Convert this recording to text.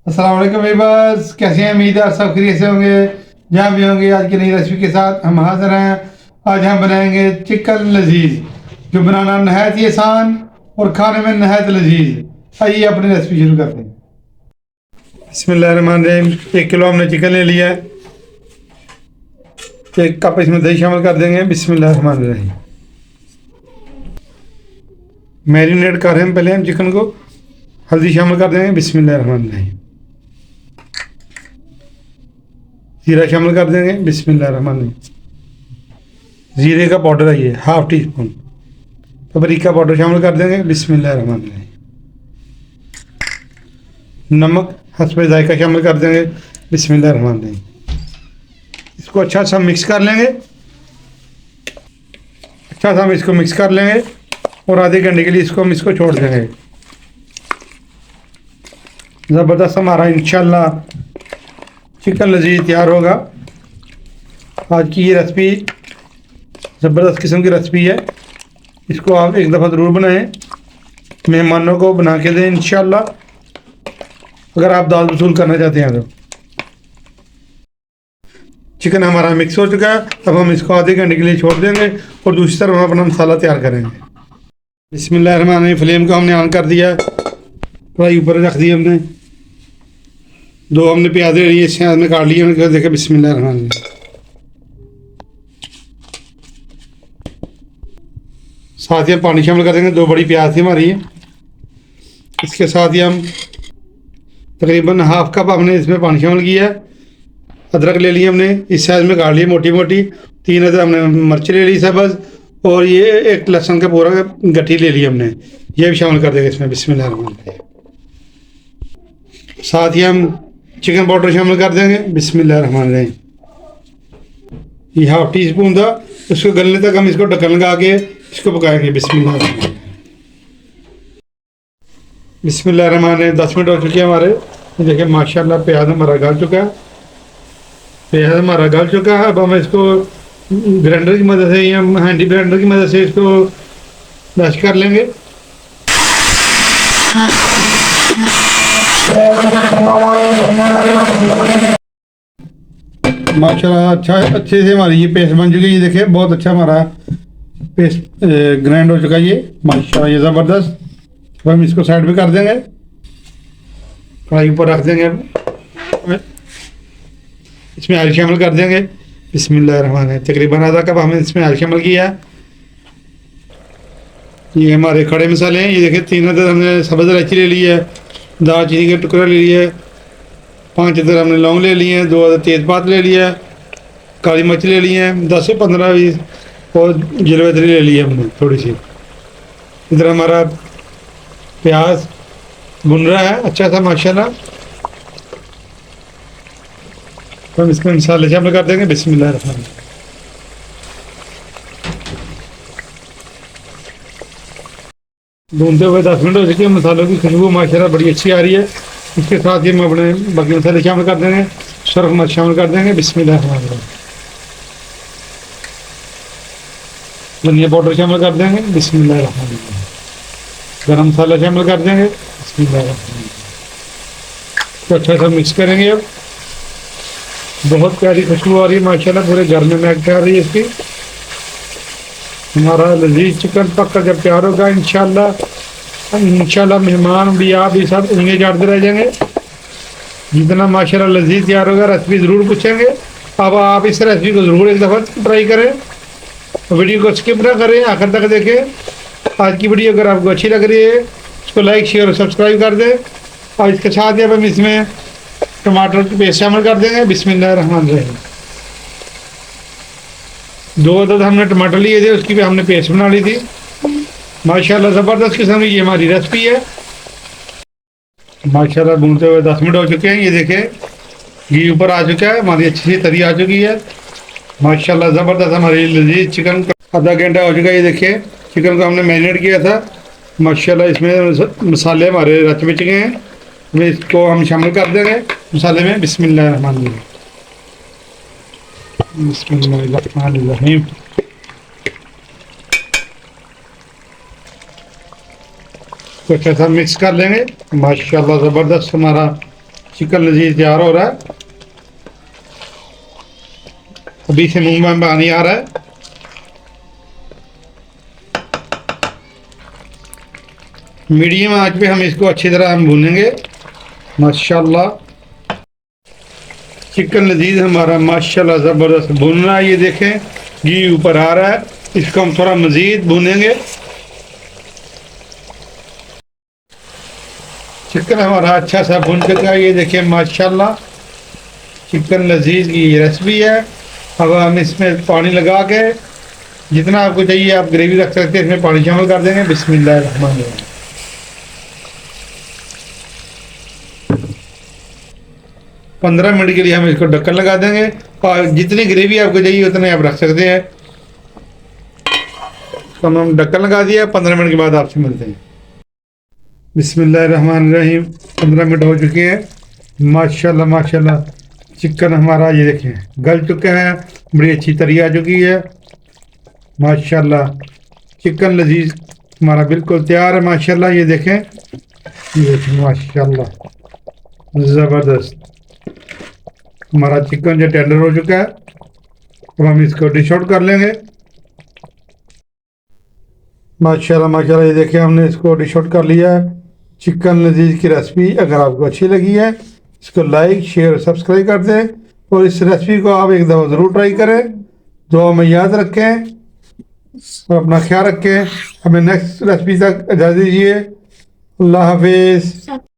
अस्सलाम वालेकुम वीवर्स, कैसे हैं? उम्मीद है आप सब खैरियत से होंगे। जहाँ भी होंगे आज की नई रेसिपी के साथ हम हाजिर हैं। आज हम बनाएंगे चिकन लजीज, जो बनाना नहायत ही आसान और खाने में नहायत लजीज। आइए अपनी रेसिपी शुरू करते हैं। बिस्मिल्लाहिर्रहमानिर्रहीम। 1 किलो हमने चिकन ले लिया है। 1 कप इसमें दही शामिल कर देंगे। बिस्मिल्लाहिर्रहमानिर्रहीम। मैरिनेट कर रहे हैं पहले हम चिकन को। हल्दी शामिल कर देंगे। बिस्मिल्लाहिर्रहमानिर्रहीम। जीरा शामिल कर देंगे। बिस्मिल्लाहिर्रहमानिर्रहीम। जीरे का पाउडर है ये, ½ टी स्पून। पपरिका पाउडर शामिल कर देंगे। बिस्मिल्लाहिर्रहमानिर्रहीम। नमक हस्बे जायका शामिल कर देंगे। बिस्मिल्लाहिर्रहमानिर्रहीम। इसको अच्छा सा मिक्स कर लेंगे। अच्छा सा हम इसको मिक्स कर लेंगे और आधे घंटे के लिए इसको छोड़ देंगे। ज़बरदस्त हमारा इंशाल्लाह चिकन लजीज तैयार होगा। आज की ये रेसिपी ज़बरदस्त किस्म की रेसिपी है। इसको आप एक दफ़ा ज़रूर बनाएं, मेहमानों को बना के दें इंशाल्लाह, अगर आप दाल वसूल करना चाहते हैं तो। चिकन हमारा मिक्स हो चुका है। अब हम इसको आधे घंटे के लिए छोड़ देंगे और दूसरी तरफ हम अपना मसाला तैयार करेंगे। बिस्मिल्लाहिर्रहमानिर्रहीम। फ्लेम को हमने ऑन कर दिया, कढ़ाई ऊपर रख दी हमने। 2 हमने प्याज ले लिए, इससे हमने काट लिए। हमने देखा बिस्मिल्लाहिर्रहमानिर्रहीम। साथ ही हम पानी शामिल कर देंगे। 2 बड़ी प्याज थी हमारी। इसके साथ ही हम तकरीबन ½ कप हमने इसमें पानी शामिल किया है। अदरक ले लिए हमने, इस साइज में काट लिए मोटी मोटी। 3 अदरक हमने मिर्च ले ली सब्ज़, और ये 1 लहसुन का पूरा गट्ठी ले ली हमने, ये भी शामिल कर देंगे इसमें। बिस्मिल्लाहिर्रहमानिर्रहीम। साथ ही हम चिकन पाउडर शामिल कर देंगे। बिस्मिल्लाहिर्रहमानिर्रहीम। ये ½ टी स्पून था। इसको गलने तक हम इसको ढक्कन लगा के इसको पकाएंगे। बिस्मिल्लाहिर्रहमानिर्रहीम। बिस्मिल्लाहिर्रहमानिर्रहीम। 10 मिनट हो चुके हैं हमारे। ये देखिए माशाल्लाह प्याज हमारा गल चुका है। प्याज हमारा गल चुका है। अब हम इसको ग्राइंडर की मदद से या हैंडी ब्लेंडर की मदद से इसको मैश कर लेंगे। माशाल्लाह अच्छे से हमारी ये पेस्ट बन चुकी है। ये देखिए बहुत अच्छा हमारा पेस्ट ग्राइंड हो चुका है ये, माशाल्लाह ये ज़बरदस्त। तो हम इसको साइड में कर देंगे, कढ़ाई ऊपर रख देंगे। इसमें आयल शामिल कर देंगे। बिस्मिल्लाहिर्रहमानिर्रहीम। तकरीबन आधा कप हमने इसमें आयल शामिल किया है। ये हमारे खड़े मसाले हैं। ये देखिए 3 अदद हमने सब्ज़ इलायची ले ली है, दालचीनी का टुकड़ा ले लिया है, 5 अदद हमने लौंग ले लिए हैं, 2 अदद तेज़पात ले लिया है, काली मिर्च ले ली है 10 से 15-20, और जलवेत्री ले ली है हमने थोड़ी सी। इधर हमारा प्याज भुन रहा है अच्छा सा माशाल्लाह। तो हम इसमें मसाले शामिल कर देंगे। बिस्मिल्लाहिर्रहमानिर्रहीम। भूनते हुए 10 मिनट हो चुके हैं। मसालों की खुशबू माशाल्लाह बड़ी अच्छी आ रही है। इसके साथ ही हम अपने बाकी मसाले शामिल कर देंगे। सर्फ मिर्च शामिल कर देंगे। बिस्मिल्लाहिर्रहमानिर्रहीम। धनिया पाउडर शामिल कर देंगे। बिस्मिल्लाहिर्रहमानिर्रहीम। गरम मसाला शामिल कर देंगे। बिस्मिल्लाहिर्रहमानिर्रहीम। तो अच्छा सा मिक्स करेंगे। अब बहुत प्यारी खुशबू आ रही है माशाल्लाह, पूरे घर में महक आ रही है इसकी। हमारा लजीज चिकन पक्का जब तैयार होगा इंशाल्लाह मेहमान भी, आप भी सब उंगली चाटते रह जाएंगे। जितना माशाल्लाह लजीज तैयार होगा रेसिपी ज़रूर पूछेंगे। अब आप इस रेसिपी को ज़रूर एक दफ़ा ट्राई करें, वीडियो को स्किप ना करें, आखिर तक देखें। आज की वीडियो अगर आपको अच्छी लग रही है इसको लाइक शेयर और सब्सक्राइब कर दें। और इसके साथ ही अब हम इसमें टमाटर की पेस्ट शामिल कर देंगे। बिस्मिल्लाहिर्रहमानिर्रहीम। 2 अदद हमने टमाटर लिए थे, उसकी भी हमने पेस्ट बना ली थी। माशाल्लाह ज़बरदस्त किस्म की ये हमारी रेसिपी है। माशाल्लाह भूनते हुए 10 मिनट हो चुके हैं। ये देखें घी ऊपर आ चुका है, हमारी अच्छी सी तरी आ चुकी है माशाल्लाह ज़बरदस्त। हमारी लजीज चिकन आधा घंटा हो चुका है। ये देखिए चिकन को हमने मैरिनेट किया था माशाल्लाह। इसमें मसाले हमारे रच मिच गए हैं। इसको हम शामिल कर देंगे मसाले में। बिस्मिल्लाहिर्रहमानिर्रहीम। बिस्मिल्लाहिर्रहमानिर्रहीम। तो अच्छा सा मिक्स कर लेंगे। माशाल्लाह ज़बरदस्त हमारा चिकन लजीज तैयार हो रहा है। अभी से मुंह में पानी आ रहा है। मीडियम आंच पे हम इसको अच्छी तरह हम भूनेंगे। माशाल्लाह चिकन लजीज हमारा माशाल्लाह ज़बरदस्त भून रहा है। ये देखें घी ऊपर आ रहा है। इसको हम थोड़ा मज़ीद भूनेंगे। चिकन हमारा अच्छा सा भून चुका है। ये देखिए माशाल्लाह चिकन लजीज की ये रेसिपी है। अब हम इसमें पानी लगा के जितना आपको चाहिए आप ग्रेवी रख सकते हैं, इसमें पानी शामिल कर देंगे। बिस्मिल्लाहिर्रहमानिर्रहीम। 15 मिनट के लिए हम इसको ढक्कन लगा देंगे और जितनी ग्रेवी आपको चाहिए उतने आप रख सकते हैं। तो हम ढक्कन लगा दिया। 15 मिनट के बाद आपसे मिलते हैं। बिस्मिल्लाहिर्रहमानिर्रहीम। 15 मिनट हो चुके हैं। माशाल्लाह माशाल्लाह चिकन हमारा ये देखें गल चुका है। बड़ी अच्छी तरी आ चुकी है। माशाल्लाह चिकन लजीज हमारा बिल्कुल तैयार है। माशाल्लाह ये देखें माशाल्लाह ज़बरदस्त हमारा चिकन जो टेंडर हो चुका है। अब हम इसको डिश आउट कर लेंगे। माशाल्लाह माशाल्लाह ये देखिए हमने इसको डिश आउट कर लिया है। चिकन लजीज की रेसिपी अगर आपको अच्छी लगी है इसको लाइक शेयर और सब्सक्राइब कर दें और इस रेसिपी को आप एक दफ़ा ज़रूर ट्राई करें। दुआ में याद रखें और अपना ख्याल रखें। हमें नेक्स्ट रेसिपी तक इजाज़त दीजिए। अल्लाह हाफिज़।